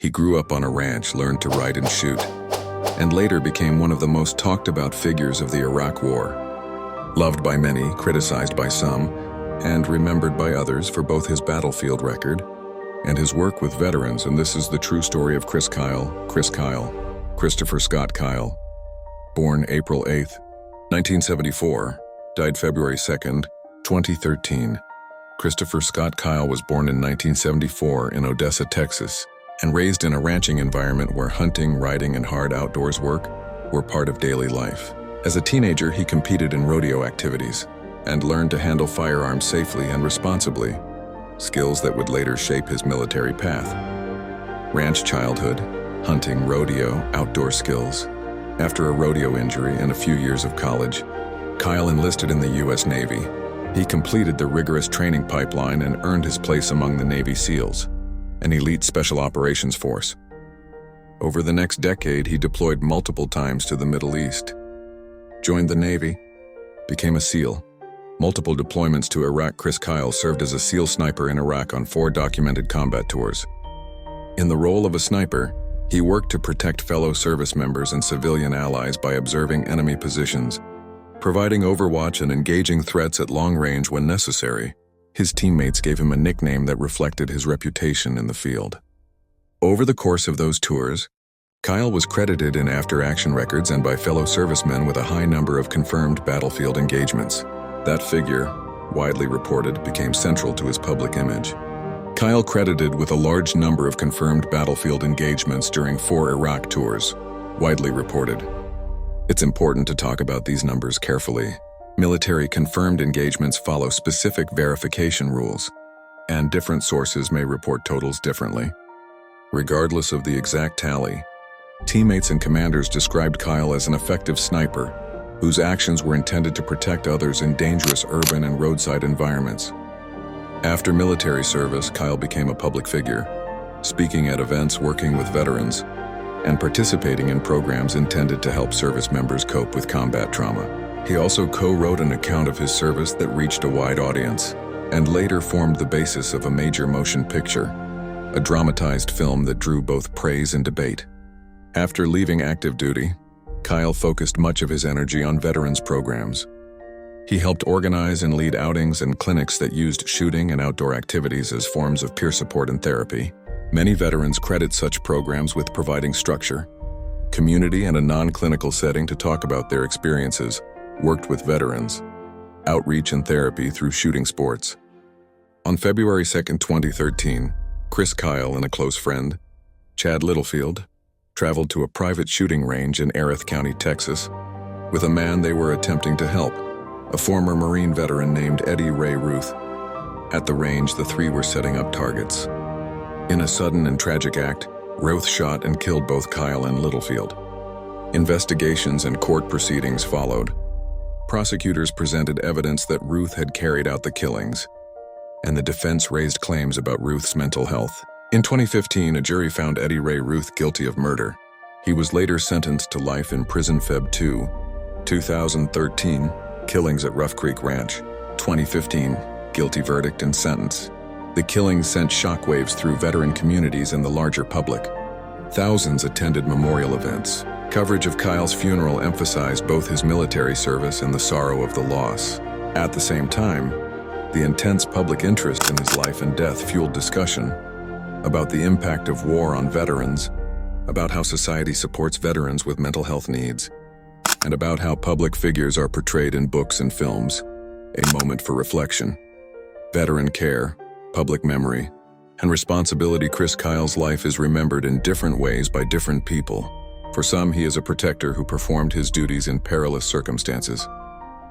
He grew up on a ranch, learned to ride and shoot, and later became one of the most talked about figures of the Iraq War. Loved by many, criticized by some, and remembered by others for both his battlefield record and his work with veterans. And this is the true story of Chris Kyle, Christopher Scott Kyle. Born April 8, 1974, died February 2, 2013. Christopher Scott Kyle was born in 1974 in Odessa, Texas, and raised in a ranching environment where hunting, riding, and hard outdoors work were part of daily life. As a teenager, he competed in rodeo activities and learned to handle firearms safely and responsibly, skills that would later shape his military path. Ranch childhood, hunting, rodeo, outdoor skills. After a rodeo injury and a few years of college, Kyle enlisted in the U.S. Navy. He completed the rigorous training pipeline and earned his place among the Navy SEALs, an elite special operations force. Over the next decade, he deployed multiple times to the Middle East, joined the Navy, became a SEAL. Multiple deployments to Iraq. Chris Kyle served as a SEAL sniper in Iraq on 4 documented combat tours. In the role of a sniper, he worked to protect fellow service members and civilian allies by observing enemy positions, providing overwatch and engaging threats at long range when necessary. His teammates gave him a nickname that reflected his reputation in the field. Over the course of those tours, Kyle was credited in after-action records and by fellow servicemen with a high number of confirmed battlefield engagements. That figure, widely reported, became central to his public image. Kyle credited with a large number of confirmed battlefield engagements during 4 Iraq tours, widely reported. It's important to talk about these numbers carefully. Military confirmed engagements follow specific verification rules, and different sources may report totals differently. Regardless of the exact tally, teammates and commanders described Kyle as an effective sniper whose actions were intended to protect others in dangerous urban and roadside environments. After military service, Kyle became a public figure, speaking at events, working with veterans, and participating in programs intended to help service members cope with combat trauma. He also co-wrote an account of his service that reached a wide audience, and later formed the basis of a major motion picture, a dramatized film that drew both praise and debate. After leaving active duty, Kyle focused much of his energy on veterans programs. He helped organize and lead outings and clinics that used shooting and outdoor activities as forms of peer support and therapy. Many veterans credit such programs with providing structure, community, and a non-clinical setting to talk about their experiences. Worked with veterans, outreach and therapy through shooting sports. On February 2, 2013, Chris Kyle and a close friend, Chad Littlefield, traveled to a private shooting range in Erath County, Texas, with a man they were attempting to help, a former Marine veteran named Eddie Ray Ruth. At the range, the three were setting up targets. In a sudden and tragic act, Ruth shot and killed both Kyle and Littlefield. Investigations and court proceedings followed. Prosecutors presented evidence that Ruth had carried out the killings, and the defense raised claims about Ruth's mental health. In 2015, a jury found Eddie Ray Ruth guilty of murder. He was later sentenced to life in prison. Feb 2, 2013, killings at Rough Creek Ranch. 2015, guilty verdict and sentence. The killings sent shockwaves through veteran communities and the larger public. Thousands attended memorial events. Coverage of Kyle's funeral emphasized both his military service and the sorrow of the loss. At the same time, the intense public interest in his life and death fueled discussion about the impact of war on veterans, about how society supports veterans with mental health needs, and about how public figures are portrayed in books and films. A moment for reflection. Veteran care, public memory, and responsibility. Chris Kyle's life is remembered in different ways by different people. For some, he is a protector who performed his duties in perilous circumstances.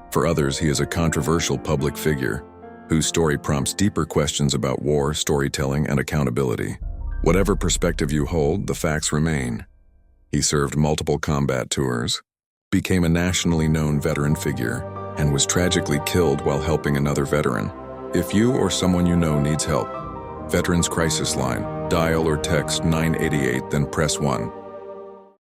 For others, he is a controversial public figure whose story prompts deeper questions about war, storytelling, and accountability. Whatever perspective you hold, the facts remain. He served multiple combat tours, became a nationally known veteran figure, and was tragically killed while helping another veteran. If you or someone you know needs help, Veterans Crisis Line, dial or text 988, then press 1.